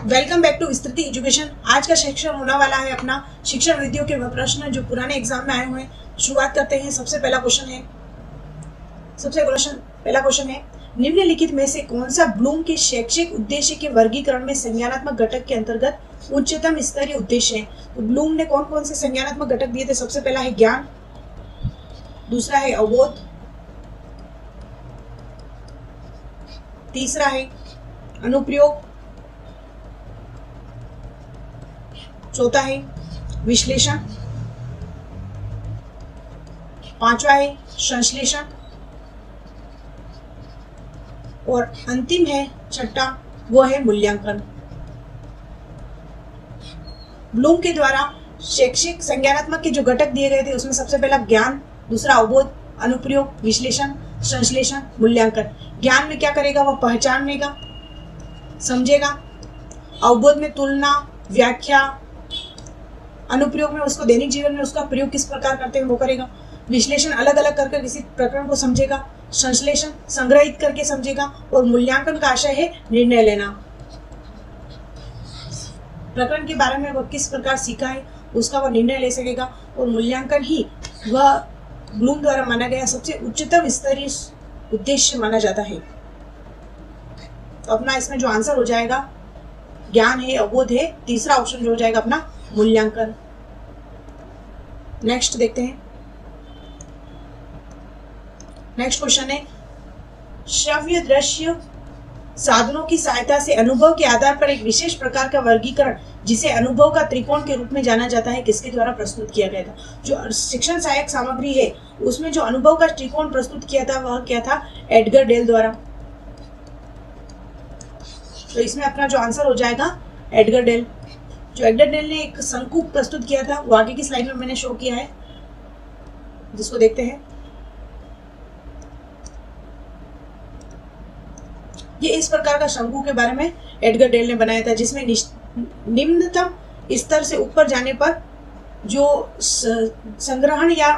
Welcome back to Vistriti education. आज का section होने वाला है अपना शिक्षण विधियों के वह प्रश्न जो पुराने एग्जाम में आए हुए हैं। शुरुआत करते हैं। पहला क्वेश्चन है निम्नलिखित में से कौन सा ब्लूम के शैक्षिक उद्देश्य के वर्गीकरण में संज्ञानात्मक घटक के अंतर्गत उच्चतम स्तरीय उद्देश्य है। तो ब्लूम ने कौन कौन से संज्ञानात्मक घटक दिए थे? सबसे पहला है ज्ञान, दूसरा है अवबोध, तीसरा है अनुप्रयोग, चौथा है विश्लेषण, पांचवा है संश्लेषण और अंतिम है छठा, वो है मूल्यांकन। ब्लूम के द्वारा शैक्षिक संज्ञानात्मक के जो घटक दिए गए थे उसमें सबसे पहला ज्ञान, दूसरा अवबोध, अनुप्रयोग, विश्लेषण, संश्लेषण, मूल्यांकन। ज्ञान में क्या करेगा? वह पहचानेगा, समझेगा। अवबोध में तुलना, व्याख्या, अनुप्रयोग में उसको दैनिक जीवन में उसका प्रयोग किस प्रकार करते हैं वो करेगा। विश्लेषण अलग अलग करके किसी प्रकरण को समझेगा। संश्लेषण संग्रहित करके समझेगा और मूल्यांकन का आशय है निर्णय लेना। प्रकरण के बारे में वह किस प्रकार सीखा है उसका वह निर्णय ले सकेगा और मूल्यांकन ही वह ब्लूम द्वारा माना गया सबसे उच्चतम स्तरीय उद्देश्य माना जाता है। तो अपना इसमें जो आंसर हो जाएगा ज्ञान है, अवबोध है, तीसरा ऑप्शन जो हो जाएगा अपना मूल्यांकन। नेक्स्ट देखते हैं। नेक्स्ट क्वेश्चन है श्रव्य दृश्य साधनों की सहायता से अनुभव के आधार पर एक विशेष प्रकार का वर्गीकरण जिसे अनुभव का त्रिकोण के रूप में जाना जाता है किसके द्वारा प्रस्तुत किया गया था? जो शिक्षण सहायक सामग्री है उसमें जो अनुभव का त्रिकोण प्रस्तुत किया था वह क्या था? एडगर डेल द्वारा। तो इसमें अपना जो आंसर हो जाएगा एडगर डेल। जो एडगर डेल ने एक शंकु प्रस्तुत किया था वो आगे की स्लाइड में मैंने शो किया है, जिसको देखते हैं। ये इस प्रकार का शंकु के बारे में एडगर डेल ने बनाया था जिसमें निम्नतम स्तर से ऊपर जाने पर जो संग्रहण या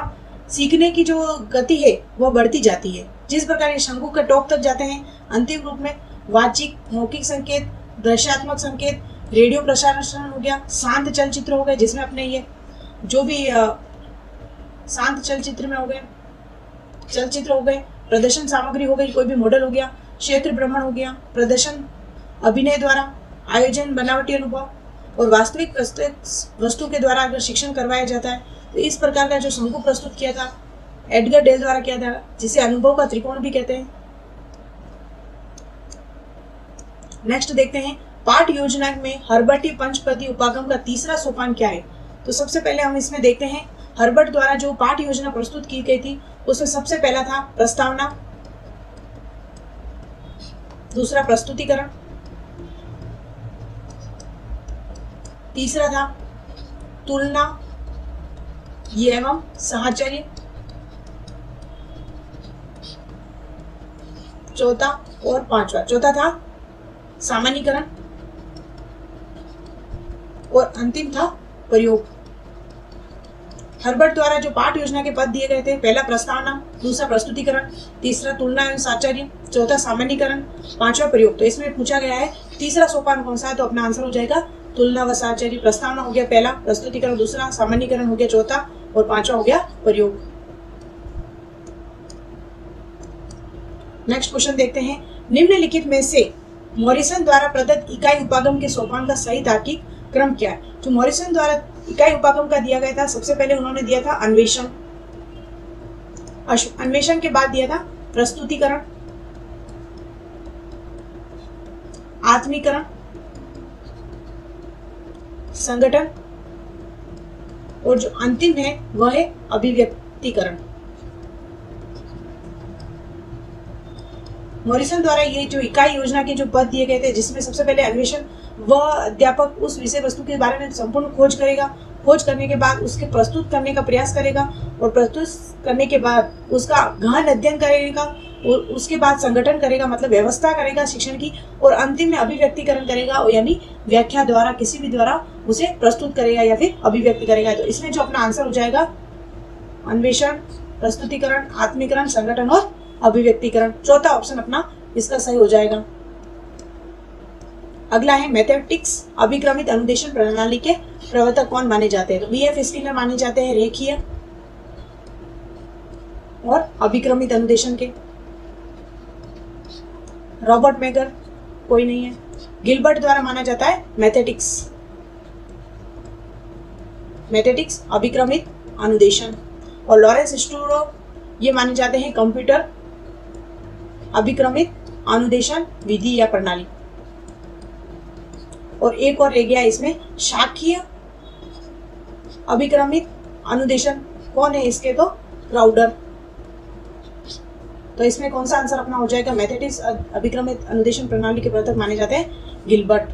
सीखने की जो गति है वह बढ़ती जाती है। जिस प्रकार ये शंकु के टॉप तक जाते हैं अंतिम रूप में वाचिक, मौखिक संकेत, दृश्यात्मक संकेत, रेडियो प्रसारण हो गया, शांत चलचित्र हो गए जिसमें अपने ये जो भी शांत चलचित्र में हो गए, चलचित्र हो गए, प्रदर्शन सामग्री हो गई, कोई भी मॉडल हो गया, क्षेत्र भ्रमण हो गया, प्रदर्शन अभिनय द्वारा, आयोजन, बनावटी अनुभव और वास्तविक वस्तु के द्वारा अगर शिक्षण करवाया जाता है तो इस प्रकार का जो शंकु प्रस्तुत किया था एडगर डेल द्वारा किया था जिसे अनुभव का त्रिकोण भी कहते हैं। नेक्स्ट देखते हैं पाठ योजना में हर्बर्टी पंचपदी उपागम का तीसरा सोपान क्या है? तो सबसे पहले हम इसमें देखते हैं हर्बर्ट द्वारा जो पाठ योजना प्रस्तुत की गई थी उसमें सबसे पहला था प्रस्तावना, दूसरा प्रस्तुतिकरण, तीसरा था तुलना एवं साहचर्य, चौथा और पांचवा, चौथा था सामान्यीकरण और अंतिम था प्रयोग। हर्बर्ट द्वारा जो पाठ योजना के पद दिए गए थे, पहला प्रस्तावना, दूसरा प्रस्तुतिकरण, तीसरा तुलना एवं साहचर्य, चौथा सामान्यीकरण, पांचवा प्रयोग। तो इसमें पूछा गया है तीसरा सोपान कौन सा है? तो अपना आंसर हो जाएगा तुलना व साहचर्य। प्रस्तावना हो गया पहला, प्रस्तुतिकरण दूसरा, सामान्यीकरण हो गया चौथा और पांचवा हो गया प्रयोग। नेक्स्ट क्वेश्चन देखते हैं निम्नलिखित में से मॉरिसन द्वारा प्रदत्त इकाई उपागम के सोपान का सही तार्किक क्रम क्या है? जो मॉरिसन द्वारा इकाई उपागम का दिया गया था सबसे पहले उन्होंने दिया था अन्वेषण, अन्वेषण के बाद दिया था प्रस्तुतिकरण, आत्मीकरण, संगठन और जो अंतिम है वह है अभिव्यक्तिकरण। मॉरिसन द्वारा ये जो इकाई योजना के जो पद दिए गए थे जिसमें सबसे पहले अन्वेषण, वह अध्यापक उस विषय वस्तु के बारे में संपूर्ण खोज करेगा, खोज करने के बाद उसके प्रस्तुत करने का प्रयास करेगा और प्रस्तुत करने के बाद उसका गहन अध्ययन करेगा और उसके बाद संगठन करेगा, मतलब व्यवस्था करेगा शिक्षण की, और अंतिम में अभिव्यक्तिकरण करेगा यानी व्याख्या द्वारा किसी भी द्वारा उसे प्रस्तुत करेगा या फिर अभिव्यक्त करेगा। तो इसमें जो अपना आंसर हो जाएगा अन्वेषण, प्रस्तुतिकरण, आत्मीकरण, संगठन और अभिव्यक्तिकरण। चौथा ऑप्शन अपना इसका सही हो जाएगा। अगला है मैथमेटिक्स अभिक्रमित अनुदेशन प्रणाली के प्रवर्तक कौन माने जाते हैं? तो बीएफ स्किनर माने जाते हैं रेखीय और अभिक्रमित अनुदेशन के। रॉबर्ट मेगर कोई नहीं है। गिलबर्ट द्वारा माना जाता है मैथेटिक्स अभिक्रमित अनुदेशन। और लॉरेंस स्टूरो ये माने जाते हैं कंप्यूटर अभिक्रमित अनुदेशन विधि या प्रणाली। और एक और रह गया इसमें शाखीय अभिक्रमित अनुदेशन, कौन है इसके? तो क्राउडर। तो इसमें कौन सा आंसर अपना हो जाएगा? मैथेटिक्स अभिक्रमित अनुदेशन प्रणाली के प्रवर्तक माने जाते हैं गिलबर्ट।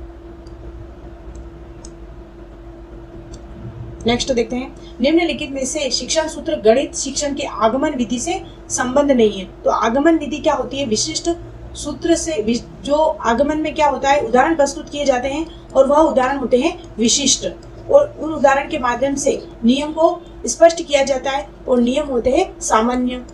नेक्स्ट देखते हैं, निम्नलिखित में से शिक्षण सूत्र गणित शिक्षण के आगमन विधि से संबंध नहीं है। तो आगमन विधि क्या होती है? विशिष्ट सूत्र से जो आगमन में क्या होता है, उदाहरण प्रस्तुत किए जाते हैं और वह उदाहरण होते हैं विशिष्ट, और उन उदाहरण के माध्यम से नियम को स्पष्ट किया जाता है और नियम होते हैं सामान्य।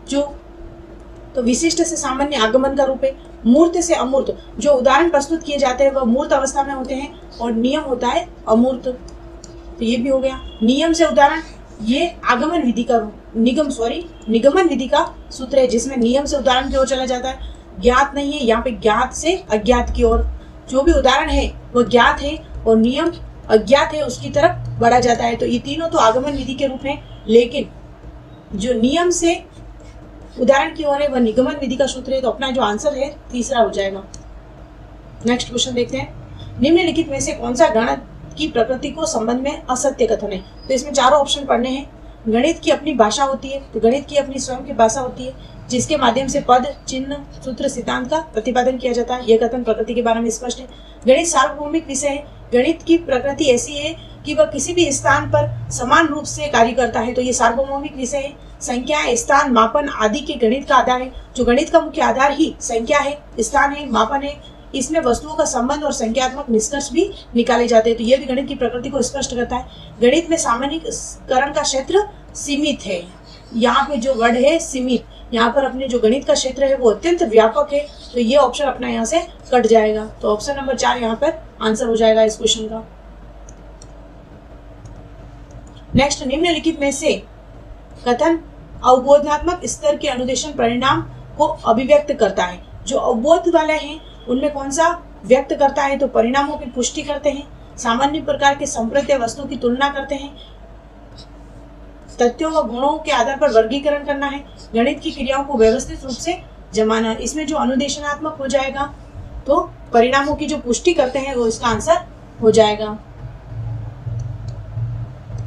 तो विशिष्ट से सामान्य आगमन का रूप है। मूर्त से अमूर्त, जो उदाहरण प्रस्तुत किए जाते हैं वह मूर्त अवस्था में होते हैं और नियम होता है अमूर्त। तो ये भी हो गया। नियम से उदाहरण, ये आगमन विधि का निगमन विधि का सूत्र है, जिसमें नियम से उदाहरण की ओर चला जाता है। ज्ञात नहीं है, यहाँ पे ज्ञात से अज्ञात की ओर, जो भी उदाहरण है वह ज्ञात है और नियम अज्ञात है उसकी तरफ बढ़ा जाता है। तो ये तीनों तो आगमन विधि के रूप हैं, लेकिन जो नियम से उदाहरण की ओर है वह निगमन विधि का सूत्र है। तो अपना जो आंसर है तीसरा हो जाएगा। नेक्स्ट क्वेश्चन देखते हैं, निम्नलिखित में से कौन सा गणित की प्रकृति को संबंध में असत्य कथन है? तो इसमें चारों ऑप्शन पढ़ने हैं। गणित की अपनी भाषा होती है, तो गणित की अपनी स्वयं की भाषा होती है जिसके माध्यम से पद, चिन्ह, सूत्र, सिद्धांत का प्रतिपादन किया जाता है। यह कथन प्रकृति के बारे में स्पष्ट है। गणित सार्वभौमिक विषय है। गणित की प्रकृति ऐसी है कि वह किसी भी स्थान पर समान रूप से कार्य करता है। तो ये सार्वभौमिक विषय है। संख्याएं, स्थान, मापन आदि के गणित का आधार है। जो गणित का मुख्य आधार ही संख्या है, स्थान है, मापन है। इसमें वस्तुओं का संबंध और संख्यात्मक निष्कर्ष भी निकाले जाते हैं। तो यह भी गणित की प्रकृति को स्पष्ट करता है। गणित में सामान्यीकरण का क्षेत्र सीमित है। यहाँ पे जो वर्ड है सीमित, यहाँ पर अपने जो गणित का क्षेत्र है वो अत्यंत व्यापक है। तो ये ऑप्शन अपना यहाँ से कट जाएगा। तो ऑप्शन नंबर 4 यहाँ पर आंसर हो जाएगा इस क्वेश्चन का। नेक्स्ट, निम्नलिखित में से कथन अवबोधनात्मक स्तर के अनुदेशन परिणाम को अभिव्यक्त करता है। जो अवबोध वाले हैं उनमें कौन सा व्यक्त करता है? तो परिणामों की पुष्टि करते हैं, सामान्य प्रकार के संप्रत्य वस्तु की तुलना करते हैं, तथ्यों व गुणों के आधार पर वर्गीकरण करना है, गणित की क्रियाओं को व्यवस्थित रूप से जमाना। इसमें जो अनुदेशनात्मक हो जाएगा तो परिणामों की जो पुष्टि करते हैं वो इसका आंसर हो जाएगा।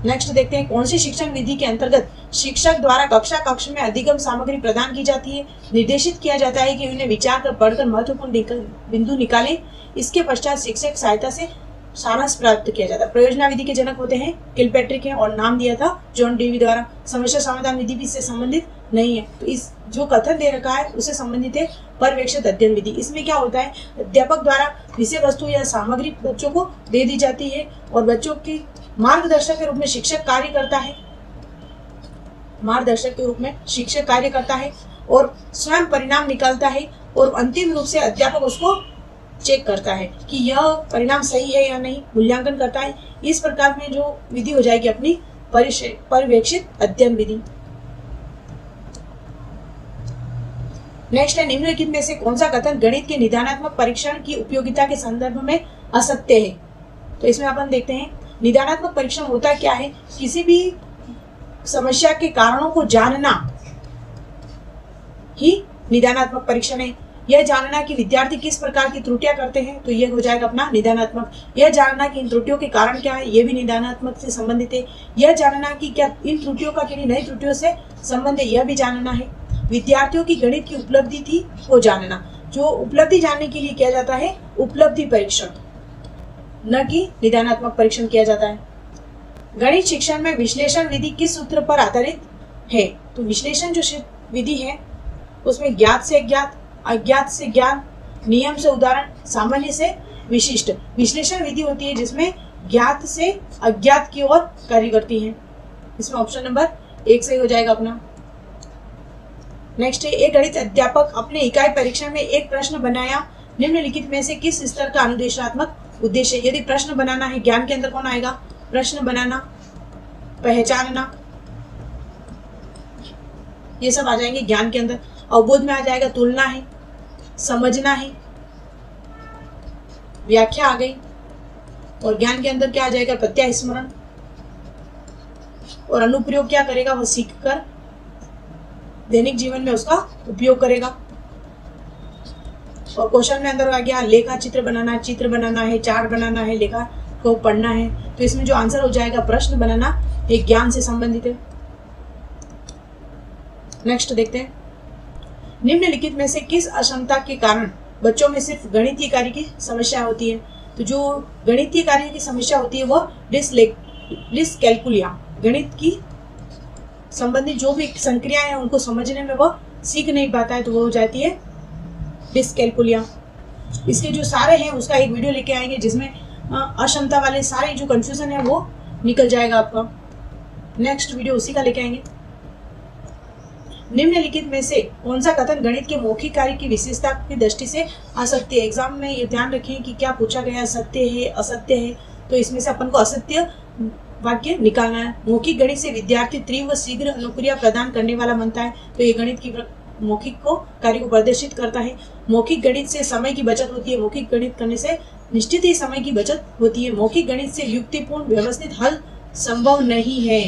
नेक्स्ट देखते हैं, कौन सी शिक्षण विधि के अंतर्गत शिक्षक द्वारा कक्ष में अधिगम सामग्री प्रदान की जाती है। निर्देशित किया जाता है कि उन्हें विचार कर पढ़कर महत्वपूर्ण बिंदु निकाले। इसके पश्चात शिक्षक सहायता से सारांश प्राप्त किया जाता है। प्रयोजना विधि के जनक होते हैं किलपैट्रिक हैं और नाम दिया था जॉन डेवी द्वारा। समस्या समाधान विधि भी इससे संबंधित नहीं है। तो इस जो कथन दे रखा है उससे संबंधित है पर्यवेक्षित अध्ययन विधि। इसमें क्या होता है, अध्यापक द्वारा विषय वस्तु या सामग्री बच्चों को दे दी जाती है और बच्चों की मार्गदर्शक के रूप में शिक्षक कार्य करता है। मार्गदर्शक के रूप में शिक्षक कार्य करता है और स्वयं परिणाम निकालता है और अंतिम रूप से अध्यापक उसको चेक करता है कि यह परिणाम सही है या नहीं, मूल्यांकन करता है। इस प्रकार में जो विधि हो जाएगी अपनी पर्यवेक्षित अध्ययन विधि। नेक्स्ट है, निम्नलिखित में से कौन सा कथन गणित के निदानात्मक परीक्षण की उपयोगिता के संदर्भ में असत्य है। तो इसमें अपन देखते हैं, निदानात्मक परीक्षण होता क्या है? किसी भी समस्या के कारणों को जानना ही निदानात्मक परीक्षण है। यह जानना कि विद्यार्थी किस प्रकार की त्रुटियां करते हैं, तो यह हो जाएगा अपना निदानात्मक। यह जानना कि इन त्रुटियों के कारण क्या है, यह भी निदानात्मक से संबंधित है। यह जानना कि क्या इन त्रुटियों का किन्हीं नई त्रुटियों से संबंध है, यह भी जानना है। विद्यार्थियों की गणित की उपलब्धि थी वो जानना। जो उपलब्धि जानने के लिए किया जाता है उपलब्धि परीक्षण, न कि निदानात्मक परीक्षण किया जाता है। गणित शिक्षण में विश्लेषण विधि किस सूत्र पर आधारित है? तो विश्लेषण जो विधि है उसमें ज्ञात से अज्ञात, अज्ञात से ज्ञान, नियम से उदाहरण, सामान्य से विशिष्ट विश्लेषण विधि होती है जिसमें ज्ञात से अज्ञात की ओर कार्य करती है। इसमें ऑप्शन नंबर 1 सही हो जाएगा अपना। नेक्स्ट है, एक गणित अध्यापक अपने इकाई परीक्षण में एक प्रश्न बनाया निम्नलिखित में से किस स्तर का अनुदेशात्मक उद्देश्य है? यदि प्रश्न बनाना है, ज्ञान के अंदर कौन आएगा? प्रश्न बनाना, पहचानना, ये सब आ जाएंगे ज्ञान के अंदर। अवबोध में आ जाएगा तुलना है, समझना है, व्याख्या आ गई। और ज्ञान के अंदर क्या आ जाएगा? प्रत्यय स्मरण। और अनुप्रयोग क्या करेगा? वह सीख कर दैनिक जीवन में उसका उपयोग करेगा। और क्वेश्चन में अंदर आ गया लेखा चित्र बनाना, चित्र बनाना है, चार्ट बनाना है, लेखा को पढ़ना है। तो इसमें जो आंसर हो जाएगा प्रश्न बनाना, एक ज्ञान से संबंधित है। नेक्स्ट देखते हैं, निम्नलिखित में से किस अक्षमता के कारण बच्चों में सिर्फ गणितीय कार्य की समस्या होती है? तो जो गणितीय कार्य की समस्या होती है वह डिसकैल्कुलिया, गणित की संबंधित जो भी संक्रियाएं हैं उनको समझने में वह सीख नहीं पाता है, तो वो हो जाती है डिसकैल्कुलिया। इसके जो सारे हैं उसका एक वीडियो लेके आएंगे जिसमें अक्षमता वाले सारे जो कंफ्यूजन है वो निकल जाएगा आपका। नेक्स्ट वीडियो उसी का लेके आएंगे। निम्नलिखित में से कौन सा कथन गणित के मौखिक कार्य की विशेषता की दृष्टि से असत्य है? एग्जाम में ये ध्यान रखें कि क्या पूछा गया, सत्य है, असत्य है। तो इसमें से अपन को असत्य वाक्य निकालना है। मौखिक गणित से विद्यार्थी तीव्र शीघ्र अनुक्रिया प्रदान करने वाला बनता है, तो ये गणित की मौखिक को कार्य को प्रदर्शित करता है। मौखिक गणित से समय की बचत होती है, मौखिक गणित करने से निश्चित ही समय की बचत होती है। मौखिक गणित से युक्तिपूर्ण व्यवस्थित हल संभव नहीं है,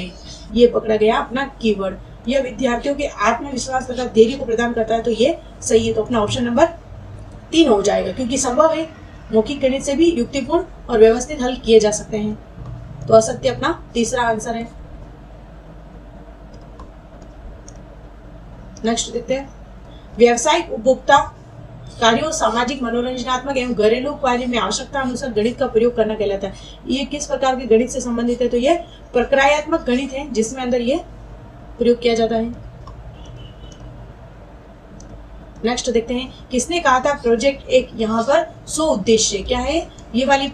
ये पकड़ा गया अपना कीवर्ड। यह विद्यार्थियों के आत्मविश्वास तथा धैर्य को प्रदान करता है, तो ये सही है। तो अपना ऑप्शन नंबर 3 हो जाएगा, क्योंकि संभव है मौखिक गणित से भी युक्तिपूर्ण और व्यवस्थित हल किए जा सकते हैं। तो असत्य अपना तीसरा आंसर है। नेक्स्ट देखते हैं, व्यावसायिक उपभोक्ता कार्यों, सामाजिक, मनोरंजनात्मक एवं घरेलू कार्य में आवश्यकता अनुसार गणित का प्रयोग करना कहलाता है। ये किस प्रकार के गणित से संबंधित है? तो ये प्रक्रियात्मक गणित है, जिसमें अंदर ये प्रयोग किया जाता है। नेक्स्ट देखते हैं, किसने कहा था प्रोजेक्ट एक यहाँ पर 100 उद्देश्य क्या है? ये वाली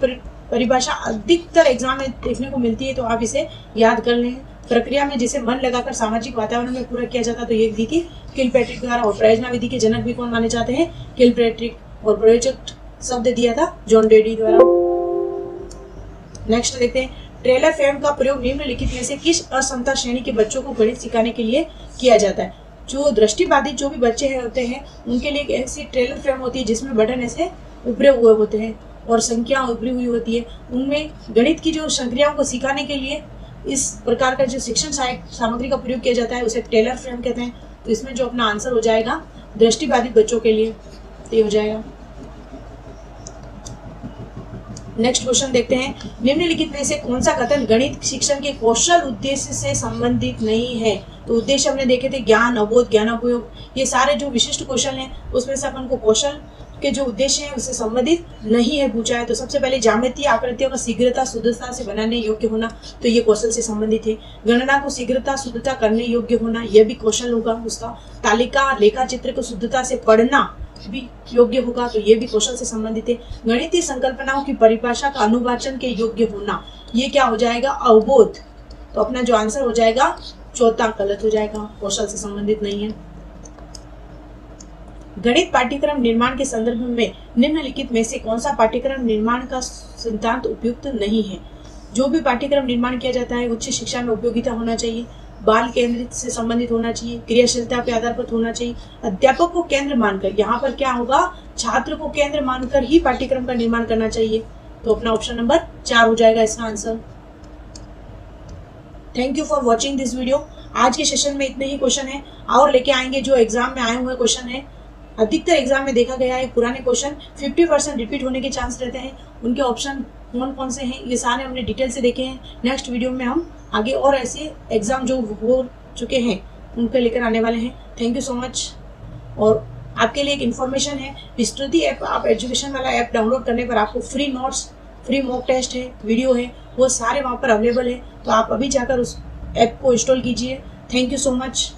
परिभाषा अधिकतर एग्जाम में देखने को मिलती है, तो आप इसे याद कर लें। प्रक्रिया में जिसे मन लगाकर सामाजिक वातावरण में पूरा किया जाता, तो ये विधि थी किलपैट्रिक द्वारा। और प्रयोजना विधि के जनक भी कौन माने जाते हैं? किलपैट्रिक। और प्रोजेक्ट शब्द दिया था जॉन डेडी द्वारा। नेक्स्ट देखते हैं, ट्रेलर फ्रेम का प्रयोग निम्नलिखित में से किस अक्षमता श्रेणी के बच्चों को गणित सिखाने के लिए किया जाता है? जो दृष्टिबाधित जो भी बच्चे होते हैं उनके लिए एक ऐसी ट्रेलर फ्रेम होती है जिसमें बटन ऐसे उभरे हुए होते हैं और संख्या उभरी हुई होती है। उनमें गणित की जो संक्रियाओं को सिखाने के लिए इस प्रकार का जो शिक्षण सामग्री का प्रयोग किया जाता है उसे ट्रेलर फ्रेम कहते हैं। तो इसमें जो अपना आंसर हो जाएगा दृष्टिबाधित बच्चों के लिए, तो हो जाएगा। नेक्स्ट क्वेश्चन देखते हैं, निम्नलिखित में से कौन सा कथन गणित शिक्षण के कौशल उद्देश्य से संबंधित नहीं है? तो उद्देश्य हमने देखे थे ज्ञान, अवबोध, ज्ञानोपयोग, ये सारे जो विशिष्ट क्वेश्चन हैं उसमें से अपन को कौशल के जो उद्देश्य है उससे संबंधित नहीं है पूछा है। तो सबसे पहले ज्यामितीय आकृतियों का शीघ्रता शुद्धता से बनाने योग्य होना, तो ये कौशल से संबंधित है। गणना को शीघ्रता शुद्धता करने योग्य होना, यह भी कौशल होगा उसका। तालिका रेखा चित्र को शुद्धता से पढ़ना भी योग्य होगा, तो ये भी कौशल से संबंधित है। गणितीय संकल्पनाओं की परिभाषा का अनुवाचन के योग्य होना, ये क्या हो जाएगा? अवबोध। तो अपना जो आंसर हो जाएगा चौथा गलत हो जाएगा, कौशल से संबंधित नहीं है। गणित पाठ्यक्रम निर्माण के संदर्भ में निम्नलिखित में से कौन सा पाठ्यक्रम निर्माण का सिद्धांत उपयुक्त नहीं है? जो भी पाठ्यक्रम निर्माण किया जाता है उच्च शिक्षा में उपयोगिता होना चाहिए, बाल केंद्रित से संबंधित होना चाहिए, क्रियाशीलता पे आधारभूत होना चाहिए, अध्यापक को केंद्र मानकर, यहाँ पर क्या होगा? छात्र को केंद्र मानकर ही पाठ्यक्रम का निर्माण करना चाहिए। तो अपना ऑप्शन नंबर 4 हो जाएगा इसका answer. Thank you for watching this video. आज के सेशन में इतने ही क्वेश्चन है और लेके आएंगे जो एग्जाम में आए हुए क्वेश्चन है। अधिकतर एग्जाम में देखा गया है पुराने क्वेश्चन 50% रिपीट होने के चांस रहते हैं। उनके ऑप्शन कौन कौन से हैं ये सारे हमने डिटेल से देखे हैं। नेक्स्ट वीडियो में हम आगे और ऐसे एग्जाम जो हो चुके हैं उनके लेकर आने वाले हैं। Thank you so much. और आपके लिए एक इन्फॉर्मेशन है, विस्तृति ऐप, आप एजुकेशन वाला ऐप डाउनलोड करने पर आपको free notes, free mock test है, वीडियो है, वो सारे वहाँ पर अवेलेबल है। तो आप अभी जाकर उस ऐप को इंस्टॉल कीजिए। Thank you so much.